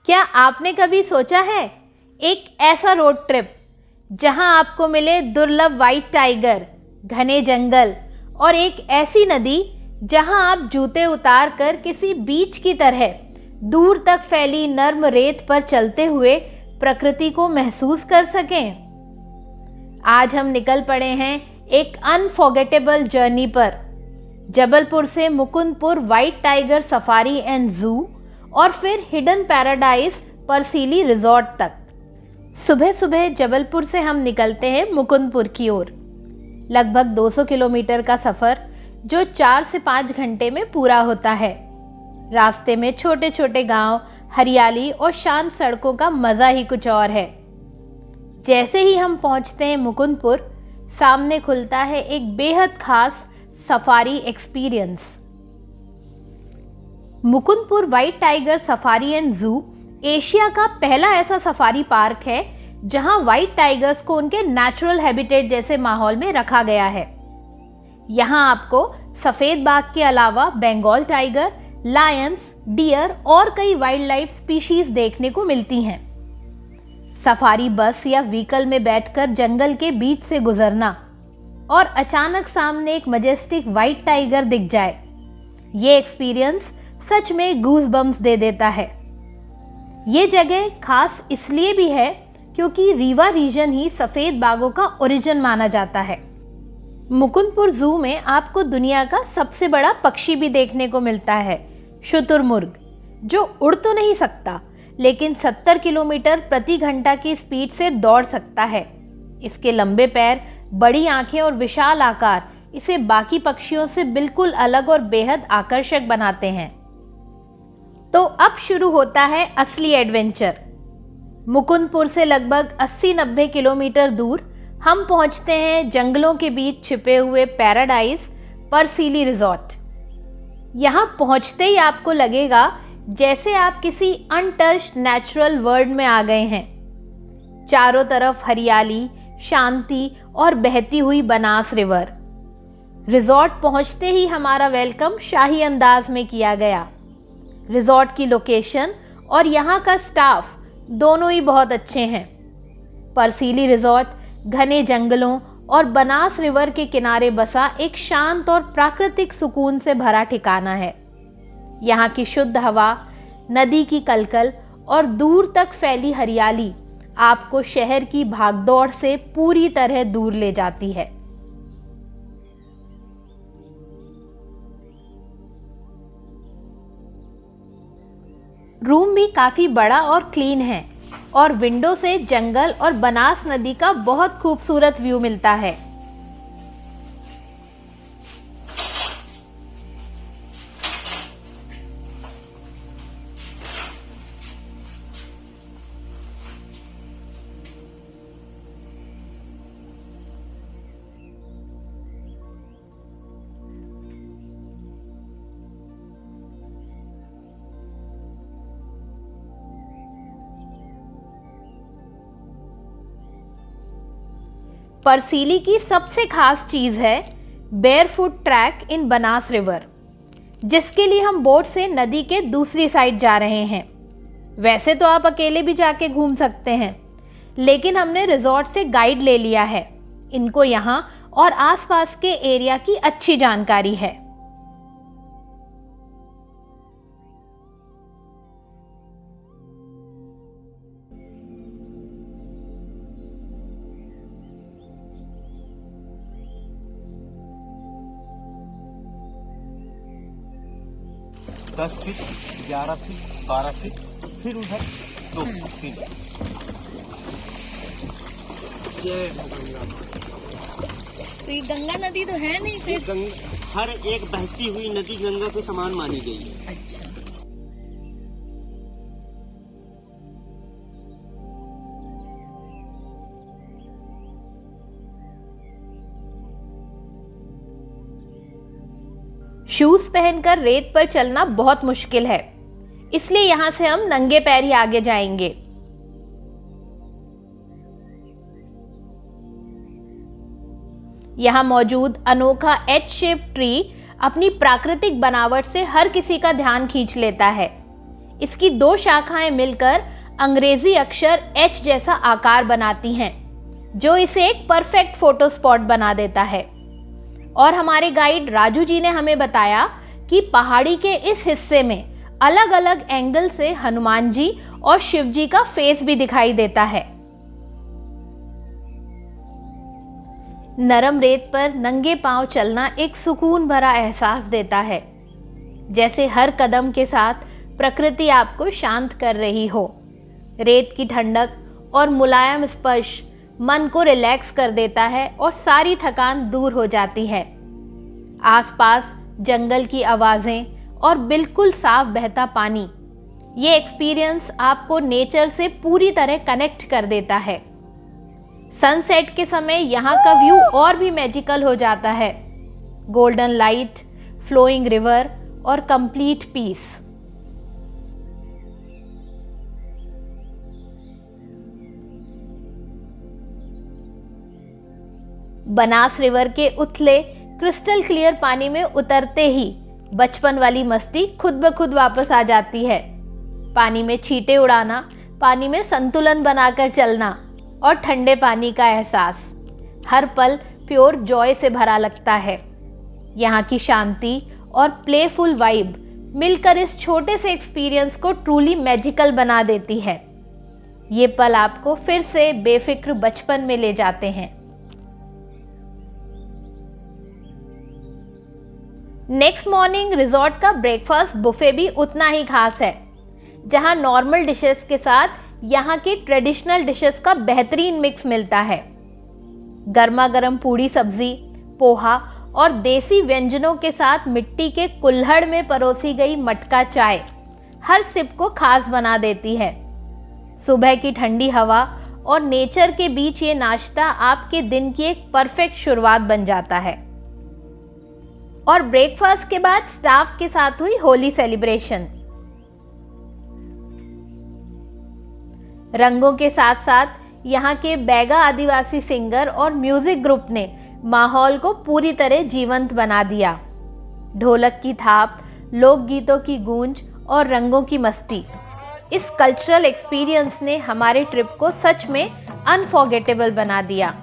क्या आपने कभी सोचा है एक ऐसा रोड ट्रिप जहां आपको मिले दुर्लभ व्हाइट टाइगर, घने जंगल और एक ऐसी नदी जहां आप जूते उतार कर किसी बीच की तरह दूर तक फैली नर्म रेत पर चलते हुए प्रकृति को महसूस कर सकें? आज हम निकल पड़े हैं एक अनफॉरगेटेबल जर्नी पर, जबलपुर से Mukundpur white tiger safari and जू और फिर हिडन पैराडाइज परसीली रिजॉर्ट तक। सुबह सुबह जबलपुर से हम निकलते हैं मुकुंदपुर की ओर। लगभग 200 किलोमीटर का सफ़र जो 4 से 5 घंटे में पूरा होता है। रास्ते में छोटे छोटे गांव, हरियाली और शांत सड़कों का मज़ा ही कुछ और है। जैसे ही हम पहुंचते हैं मुकुंदपुर, सामने खुलता है एक बेहद खास safari experience. Mukundpur white tiger safari and जू एशिया का पहला ऐसा सफारी पार्क है जहां व्हाइट टाइगर्स को उनके नेचुरल हैबिटेट जैसे माहौल में रखा गया है। यहां आपको सफ़ेद बाघ के अलावा बंगाल टाइगर, लायंस, डियर और कई वाइल्ड लाइफ स्पीशीज देखने को मिलती हैं। सफारी बस या व्हीकल में बैठकर जंगल के बीच से गुजरना और अचानक सामने एक मजेस्टिक व्हाइट टाइगर दिख जाए, ये एक्सपीरियंस सच में गूज बम्स दे देता है। ये जगह खास इसलिए भी है क्योंकि रीवा रीजन ही सफ़ेद बाघों का ओरिजिन माना जाता है। मुकुंदपुर जू में आपको दुनिया का सबसे बड़ा पक्षी भी देखने को मिलता है, शुतुरमुर्ग, जो उड़ तो नहीं सकता लेकिन 70 किलोमीटर प्रति घंटा की स्पीड से दौड़ सकता है। इसके लंबे पैर, बड़ी आंखें और विशाल आकार इसे बाकी पक्षियों से बिल्कुल अलग और बेहद आकर्षक बनाते हैं। तो अब शुरू होता है असली एडवेंचर। मुकुंदपुर से लगभग 80-90 किलोमीटर दूर हम पहुंचते हैं जंगलों के बीच छिपे हुए पैराडाइज परसीली रिजॉर्ट। यहां पहुंचते ही आपको लगेगा जैसे आप किसी अनटच्ड नेचुरल वर्ल्ड में आ गए हैं। चारों तरफ हरियाली, शांति और बहती हुई बनास रिवर। रिजॉर्ट पहुंचते ही हमारा वेलकम शाही अंदाज में किया गया। रिजॉर्ट की लोकेशन और यहाँ का स्टाफ दोनों ही बहुत अच्छे हैं। परसीली रिजॉर्ट घने जंगलों और बनास रिवर के किनारे बसा एक शांत और प्राकृतिक सुकून से भरा ठिकाना है। यहाँ की शुद्ध हवा, नदी की कलकल और दूर तक फैली हरियाली आपको शहर की भागदौड़ से पूरी तरह दूर ले जाती है। रूम भी काफ़ी बड़ा और क्लीन है और विंडो से जंगल और बनास नदी का बहुत खूबसूरत व्यू मिलता है। परसीली की सबसे खास चीज़ है बेयरफुट ट्रैक इन बनास रिवर, जिसके लिए हम बोट से नदी के दूसरी साइड जा रहे हैं। वैसे तो आप अकेले भी जाके घूम सकते हैं, लेकिन हमने रिजॉर्ट से गाइड ले लिया है। इनको यहाँ और आसपास के एरिया की अच्छी जानकारी है। दस फीट, 11 फीट, 12 फीट, फिर उधर 2 फीट। ये तो ये गंगा नदी तो है नहीं फिर? हर एक बहती हुई नदी गंगा के समान मानी गई है। अच्छा। शूज पहनकर रेत पर चलना बहुत मुश्किल है, इसलिए यहां से हम नंगे पैर ही आगे जाएंगे। यहां मौजूद अनोखा एच शेप ट्री अपनी प्राकृतिक बनावट से हर किसी का ध्यान खींच लेता है। इसकी 2 शाखाएं मिलकर अंग्रेजी अक्षर H जैसा आकार बनाती हैं, जो इसे एक परफेक्ट फोटो स्पॉट बना देता है। और हमारे गाइड राजू जी ने हमें बताया कि पहाड़ी के इस हिस्से में अलग अलग एंगल से हनुमान जी और शिव जी का फेस भी दिखाई देता है। नरम रेत पर नंगे पांव चलना एक सुकून भरा एहसास देता है, जैसे हर कदम के साथ प्रकृति आपको शांत कर रही हो। रेत की ठंडक और मुलायम स्पर्श मन को रिलैक्स कर देता है और सारी थकान दूर हो जाती है। आसपास जंगल की आवाज़ें और बिल्कुल साफ बहता पानी, ये एक्सपीरियंस आपको नेचर से पूरी तरह कनेक्ट कर देता है। सनसेट के समय यहाँ का व्यू और भी मैजिकल हो जाता है। गोल्डन लाइट, फ्लोइंग रिवर और कंप्लीट पीस। बनास रिवर के उथले क्रिस्टल क्लियर पानी में उतरते ही बचपन वाली मस्ती खुद ब खुद वापस आ जाती है। पानी में छींटे उड़ाना, पानी में संतुलन बनाकर चलना और ठंडे पानी का एहसास, हर पल प्योर जॉय से भरा लगता है। यहाँ की शांति और प्लेफुल वाइब मिलकर इस छोटे से एक्सपीरियंस को ट्रूली मैजिकल बना देती है। ये पल आपको फिर से बेफिक्र बचपन में ले जाते हैं। नेक्स्ट मॉर्निंग रिजॉर्ट का ब्रेकफास्ट बुफे भी उतना ही खास है, जहां नॉर्मल डिशेस के साथ यहाँ के ट्रेडिशनल डिशेस का बेहतरीन मिक्स मिलता है। गर्मा गर्म पूड़ी सब्जी, पोहा और देसी व्यंजनों के साथ मिट्टी के कुल्हड़ में परोसी गई मटका चाय हर सिप को खास बना देती है। सुबह की ठंडी हवा और नेचर के बीच ये नाश्ता आपके दिन की एक परफेक्ट शुरुआत बन जाता है। और ब्रेकफास्ट के बाद स्टाफ के साथ हुई होली सेलिब्रेशन। रंगों के साथ साथ यहाँ के बैगा आदिवासी सिंगर और म्यूजिक ग्रुप ने माहौल को पूरी तरह जीवंत बना दिया। ढोलक की थाप, लोकगीतों की गूंज और रंगों की मस्ती, इस कल्चरल एक्सपीरियंस ने हमारे ट्रिप को सच में अनफॉरगेटेबल बना दिया।